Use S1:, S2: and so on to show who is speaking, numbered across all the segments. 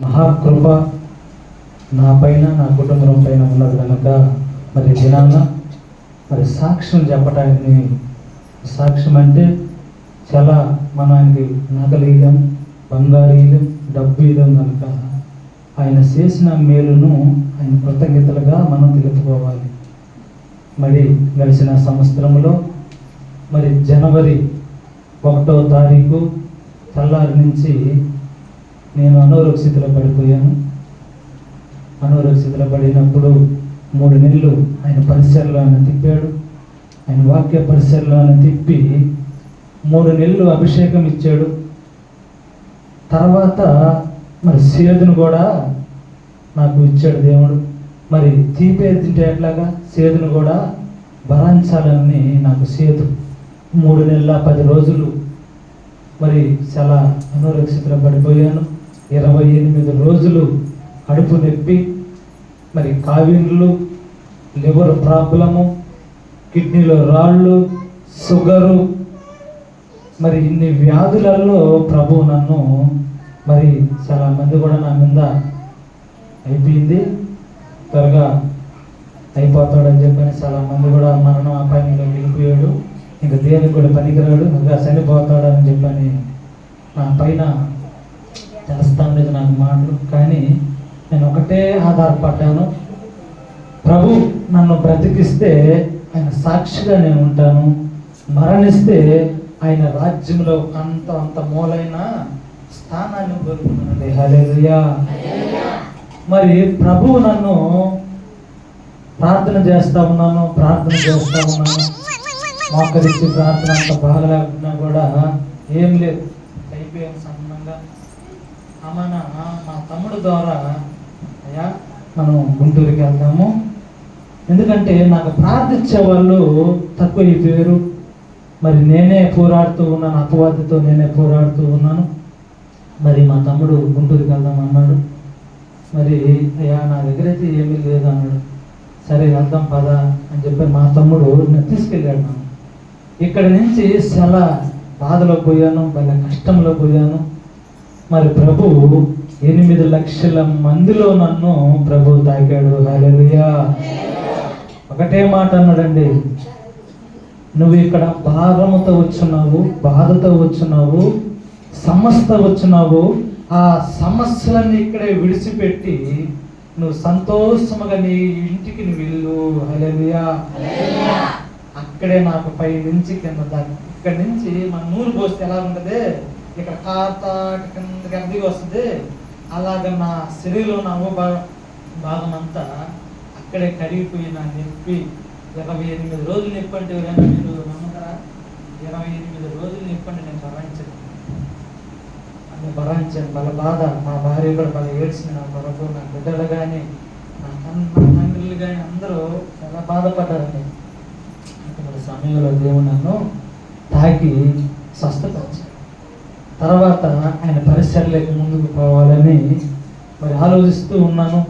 S1: మహాకృప నా పైన నా కుటుంబం పైన ఉన్నది కనుక మరి దినాన మరి సాక్ష్యం చెప్పడానికి, సాక్ష్యం అంటే చాలా మనం ఆయనకి నగలు ఇయ్యం, బంగారు ఇయ్యం, డబ్బు ఇయ్యం కనుక ఆయన చేసిన మేలును ఆయన కృతజ్ఞతలుగా మనం తెలుపుకోవాలి. మరి గడిచిన సంవత్సరంలో మరి జనవరి 1వ తారీఖు తెల్లారి నుంచి నేను అనారోగ్య స్థితిలో పడిపోయాను. అనారోగ్య స్థితిలో పడినప్పుడు 3 నెలలు ఆయన పరిసరలో ఆయన తిప్పాడు. ఆయన వాక్య పరిసరలో ఆయన తిప్పి 3 నెలలు అభిషేకం ఇచ్చాడు. తర్వాత మరి సేదును కూడా నాకు ఇచ్చాడు దేవుడు. మరి తీపేది తింటే ఎట్లాగా సేదును కూడా భరించాలని నాకు సేదు 3 నెలల 10 రోజులు మరి చాలా అనారోగ్య స్థితిలో పడిపోయాను. 28 రోజులు కడుపు నొప్పి, మరి కావిన్లు, లివర్ ప్రాబ్లము, కిడ్నీలో రాళ్ళు, షుగరు, మరి ఇన్ని వ్యాధులలో ప్రభు నన్ను మరి చాలా మంది కూడా నా మీద అయిపోయింది, త్వరగా అయిపోతాడని చెప్పని చాలా మంది కూడా మరణం అపాయంలో వెళ్ళిపోయాడు, ఇంకా దేనికి కూడా పనికిరాడు, ఇంకా చనిపోతాడని చెప్పని నా పైన తెలుస్తాం లేదు నాకు మాటలు. కానీ నేను ఒకటే ఆధారపడ్డాను, ప్రభు నన్ను బ్రతికిస్తే ఆయన సాక్షిగా నేను ఉంటాను, మరణిస్తే ఆయన రాజ్యంలో అంత మూలైన స్థానాన్ని కోరుకున్నానండి. హల్లెలూయా. మరి ప్రభువు నన్ను ప్రార్థన చేస్తా ఉన్నాను, మోకరించి ప్రార్థన అంత బాగలేకున్నా కూడా ఏం లేదు, అయిపోయాను సన్నంగా. అమ్మన మా తమ్ముడు ద్వారా అయ్యా మనం గుంటూరుకి వెళ్తాము, ఎందుకంటే నాకు ప్రార్థించే వాళ్ళు తక్కువ అయిపోయారు. మరి నేనే పోరాడుతూ ఉన్నాను, అపవాదితో నేనే పోరాడుతూ ఉన్నాను. మరి మా తమ్ముడు గుంటూరుకి వెళ్దాం అన్నాడు. మరి అయ్యా నా దగ్గర అయితే ఏమీ లేదు అన్నాడు. సరే వెళ్దాం పదా అని చెప్పి మా తమ్ముడు నేను తీసుకెళ్ళాడు. నన్ను ఇక్కడి నుంచి చాలా బాధలో పోయాను, వాళ్ళ కష్టంలో పోయాను. మరి ప్రభు 8 లక్షల మందిలో నన్ను ప్రభు తాకాడు. హల్లెలూయా. ఒకటే మాట అన్నాడండి, నువ్వు ఇక్కడ భారముతో వచ్చున్నావు, బాధతో వచ్చున్నావు, సమస్య వచ్చున్నావు, ఆ సమస్యలన్నీ ఇక్కడే విడిచిపెట్టి నువ్వు సంతోషముగా నీ ఇంటికి నువ్వు వెళ్ళు. హల్లెలూయా. అక్కడే నాకు పై నుంచి కింద దాకా, ఇక్కడి నుంచి మన నూరు పోస్తే ఎలా ఉంటుంది, ఇక్కడ కాతాటి కిందకి దిగి వస్తుంది, అలాగ నా శరీరంలో నా భాగం అంతా అక్కడే కరిగిపోయి నా నొప్పి 28 రోజులు నొప్పి అంటే ఎవరైనా మీరు నమ్ముతారా? 28 రోజులు నొప్పి అంటే నేను భరించాను వాళ్ళ బాధ. మా భార్య కూడా బాగా ఏడ్చింది, నా కొరకు, నా బిడ్డలు కానీ నా తండ్రులు కానీ అందరూ చాలా బాధపడ్డారండి. అటువంటి సమయంలో దేవుడు నన్ను తాకి స్వస్థపరిచాడు. తర్వాత ఆయన పరిసరలోకి ముందుకు పోవాలని మరి ఆలోచిస్తూ ఉన్నాను.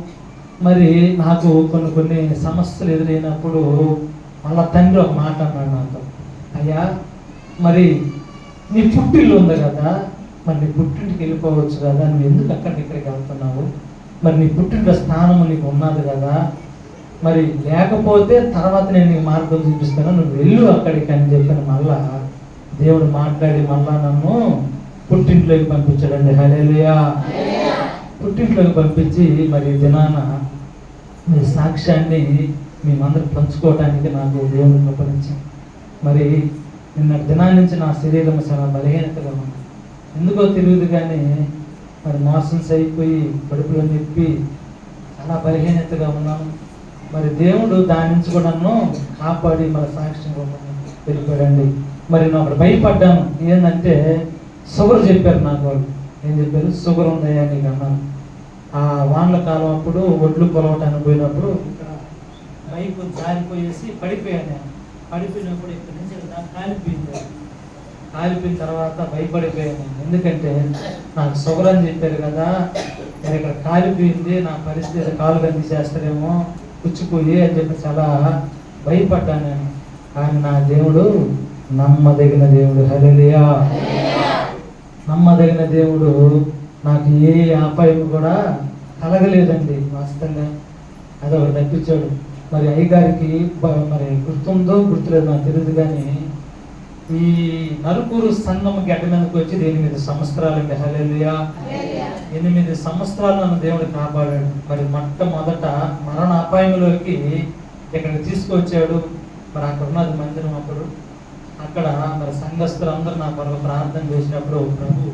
S1: మరి నాకు కొన్ని సమస్యలు ఎదురైనప్పుడు వాళ్ళ తండ్రి ఒక మాట అన్నాడు నాతో, అయ్యా మరి నీ పుట్టిల్లు ఉంది కదా, మరి నీ పుట్టింటికి వెళ్ళిపోవచ్చు కదా, నువ్వు ఎందుకు ఇక్కడికి వెళ్తున్నావు, మరి నీ పుట్టింటి స్థానం నీకు ఉన్నది కదా, మరి లేకపోతే తర్వాత నేను నీకు మార్గం చూపిస్తాను, నువ్వు వెళ్ళు అక్కడికి అని చెప్పిన మళ్ళా దేవుడు మాట్లాడి మళ్ళా నన్ను పుట్టింట్లోకి పంపించాడండి. హల్లెలూయా. పుట్టింట్లోకి పంపించి మరి దినాన మీ సాక్ష్యాన్ని మేమందరూ పంచుకోవడానికి నాకు దేవుడు కృపనిచ్చాం. మరి నిన్న దినాన్ని నుంచి నా శరీరం చాలా బలహీనతగా ఉంది, ఎందుకో తెలియదు కానీ మరి మోషన్స్ అయిపోయి కడుపులో నొప్పి చాలా బలహీనతగా ఉన్నాను. మరి దేవుడు దాని నుంచి కూడా నన్ను కాపాడి మన సాక్ష్యం వెళ్ళిపోయాడండి. మరి నేను అక్కడ భయపడ్డాను, ఏంటంటే షుగర్ చెప్పారు నాకు. వాళ్ళు ఏం చెప్పారు, షుగర్ ఉందయ్యా నీకు అన్నాను. ఆ వానల కాలం అప్పుడు ఒడ్లు పొలవటానికి పోయినప్పుడు ఇక్కడ బైక్ జారిపోయేసి పడిపోయాను. నేను పడిపోయినప్పుడు ఇక్కడ నుంచి కాలిపోయిన తర్వాత భయపడిపోయాను. ఎందుకంటే నాకు షుగర్ అని చెప్పారు కదా, నేను ఇక్కడ కాలిపోయింది, నా పరిస్థితి కాలు కనిపిసేస్తారేమో పుచ్చిపోయి అని చెప్పి చాలా భయపడ్డాను నేను. కానీ నా దేవుడు నమ్మదగిన దేవుడు. హల్లెలూయా. నమ్మదగిన దేవుడు నాకు ఏ అపాయం కూడా కలగలేదండి. వాస్తవంగా అదొకటి తప్పించాడు. మరి అయ్యగారికి మరి గుర్తుందో గుర్తులేదు నాకు తెలియదు, కానీ ఈ నలుగురు సంఘం గడ్డ మీదకి వచ్చి 8 సంవత్సరాలండి. హల్లెలూయా. 8 సంవత్సరాలు నన్ను దేవుడు కాపాడాడు. మరి మొట్టమొదట మరణ అపాయంలోకి ఇక్కడికి తీసుకొచ్చాడు. మరి అక్కడ ఉన్నది మందిరం. అప్పుడు అక్కడ మరి సంఘస్థులందరూ నా కొరకు ప్రార్థన చేసినప్పుడు ప్రభు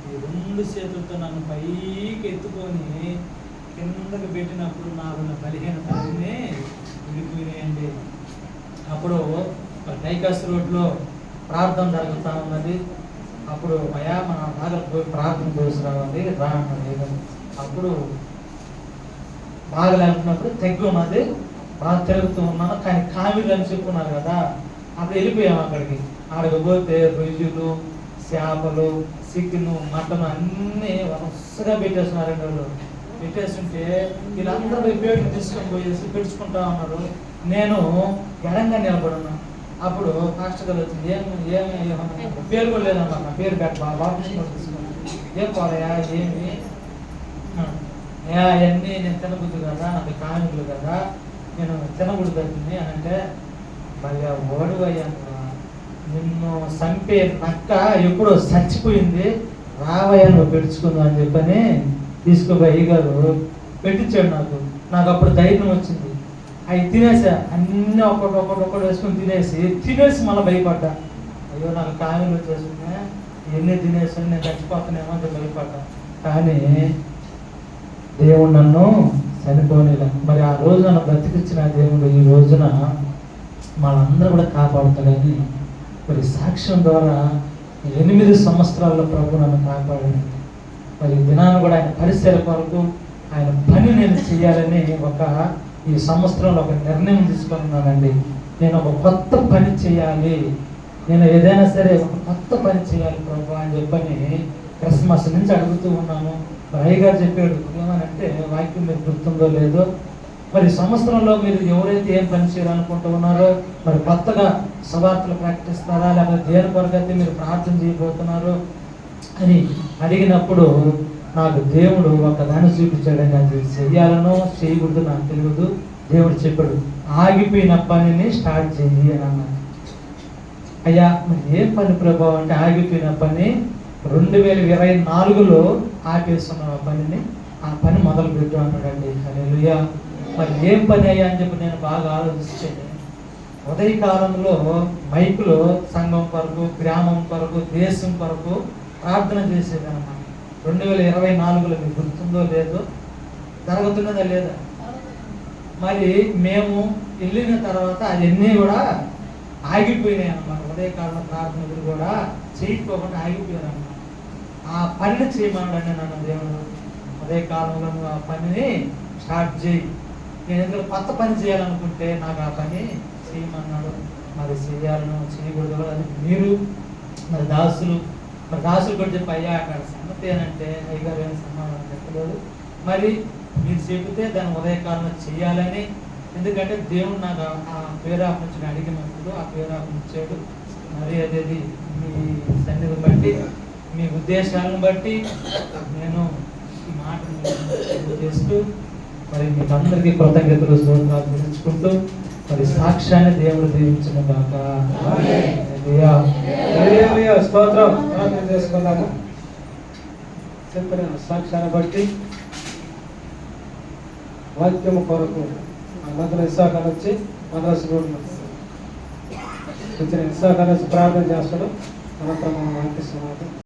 S1: ఈ 2 చేతులతో నన్ను పైకి ఎత్తుకొని కిందకి పెట్టినప్పుడు నాకు 15 తరగతినే విడిపోయినాయండి. అప్పుడు డైకాస్ రోడ్లో ప్రార్థన జరుగుతూ ఉన్నది. అప్పుడు అయ్యా మన దగ్గర పోయి ప్రార్థన చేసి రావాలి రా అన్నాడు. అప్పుడు బాగా లేకున్నప్పుడు తెగ్గు ఉన్నది, బాగా తిరుగుతూ ఉన్నాను. కానీ కావిళ్ళు అని చెప్పుకున్నారు కదా, అప్పుడు వెళ్ళిపోయాము అక్కడికి. ఆడికి పోతే రొయ్యలు, చేపలు, చికెను, మటన్ అన్నీ వరుసగా పెట్టేస్తున్నారండి. వాళ్ళు పెట్టేస్తుంటే వీళ్ళందరూ పేట్లు తీసుకొని పోయేసి పెట్టుకుంటా ఉన్నారు. నేను ఎడంగా నిలబడున్నా. అప్పుడు పాస్టర్ గారు వచ్చింది, ఏమి పేరు కూడా లేదమ్మా, నా పేరు పెట్ట బాబు తీసుకున్నాను. ఏం పోలయా ఏమి అవన్నీ నేను తినబుద్దు కదా, నాకు కానుకలు కదా, నేను తినబుద్దు తగ్గింది అని అంటే, మళ్ళీ ఓడు అయ్యా నిన్ను చంపే నక్క ఎప్పుడో చచ్చిపోయింది, రావయ్యా నువ్వు పెట్టుకుందాం అని చెప్పని తీసుకుపోయి అయ్యగారు పెట్టించాడు. నాకు అప్పుడు ధైర్యం వచ్చింది. అవి తినేసా, అన్నీ ఒకటి వేసుకొని తినేసి మళ్ళీ భయపడ్డా. అయ్యో నాకు కాయలు వచ్చేసుకున్నా, ఇవన్నీ తినేసాను, నేను చచ్చిపోతానేమో అని భయపడ్డా. కానీ దేవుడు నన్ను చనిపోనేలా. మరి ఆ రోజు నన్ను బ్రతికిచ్చిన దేవుడు ఈ రోజున మనందరూ కూడా కాపాడుతాడని మరి సాక్ష్యం ద్వారా 8 సంవత్సరాల్లో ప్రభు నన్ను కాపాడాడు. మరి దినాన్ని కూడా ఆయన పరిసర కొరకు ఆయన పని నేను చేయాలని ఈ సంవత్సరంలో ఒక నిర్ణయం తీసుకున్నానండి. నేను ఒక కొత్త పని చేయాలి, నేను ఏదైనా సరే ఒక కొత్త పని చేయాలి ప్రభు అని చెప్పని క్రిస్మస్ నుంచి అడుగుతూ ఉన్నాను. మరి అయ్యగారు చెప్పాడు ఏమనంటే, వాక్యం మీరు గుర్తుందో లేదో, మరి సంవత్సరంలో మీరు ఎవరైతే ఏం పని చేయాలనుకుంటూ ఉన్నారో, మరి కొత్తగా సువార్తలు ప్రకటిస్తారా, లేకపోతే దేని కొరకైతే మీరు ప్రార్థన చేయబోతున్నారు అని అడిగినప్పుడు నాకు దేవుడు ఒక దాన్ని చూపించాడని, అది చెయ్యాలనో చేయకూడదు నాకు తెలియదు. దేవుడు చెప్పాడు, ఆగిపోయిన పనిని స్టార్ట్ చెయ్యి అని అన్నాడు. అయ్యా మరి ఏం పని ప్రభావం అంటే, ఆగిపోయిన పని 2024లో ఆపేస్తున్న పనిని, ఆ పని మొదలు పెట్టు అన్నాడండి. హల్లెలూయా. మరి ఏం పని అయ్యా అని చెప్పి నేను బాగా ఆలోచిస్తే, ఉదయకాలంలో మైకులో సంఘం కొరకు, గ్రామం కొరకు, దేశం కొరకు ప్రార్థన చేసేదన్నమాట. 2024లో మీకు గుర్తుందో లేదో, జరుగుతున్నదా లేదా? మరి మేము వెళ్ళిన తర్వాత అవన్నీ కూడా ఆగిపోయినాయి అన్నమాట. ఉదయకాలం ప్రార్థనలు కూడా చేయకపోకుండా ఆగిపోయారు అన్నమాట. ఆ పనిని చేయమన్నాడని నన్ను దేవుడు, ఉదయకాలంలో నువ్వు ఆ పనిని స్టార్ట్ చేయి, నేను ఎందుకు కొత్త పని చేయాలనుకుంటే నాకు ఆ పని చేయమన్నాడు. మరి చేయాలను చేయకూడదు అది మీరు మరి దాసులు కూడా చెప్పి అయ్యా అక్కడ సంగతి ఏనంటే, అయ్యగారు ఏమైనా సమాధానం చెప్పలేదు. మరి మీరు చెబితే దాన్ని ఉదయకాలంలో చేయాలని, ఎందుకంటే దేవుడు నాకు ఆ పేరాపు నుంచి అడిగినప్పుడు ఆ పేరాపు ఇచ్చాడు. మరి అదేది మీ సన్నిధిని బట్టి, మీ ఉద్దేశాలను బట్టి నేను ఈ మాటను చేస్తూ మరి మీకు అందరికీ కృతజ్ఞతలు స్తోత్రాలు తెలుసుకుంటూ మరి సాక్ష్యాన్ని దేవుడు దీవించిన కాక స్తోత్రం ప్రార్థన చేసుకున్నాము. చెప్పిన సాక్ష్యాన్ని బట్టి వాక్యము కొరకు మధ్యలో ఇస్సాకాలు వచ్చి మద్రాసు రోడ్డు వచ్చిన ఇస్సాకాలు వచ్చి ప్రార్థన చేస్తాడు. అనంతరం మనం వాక్య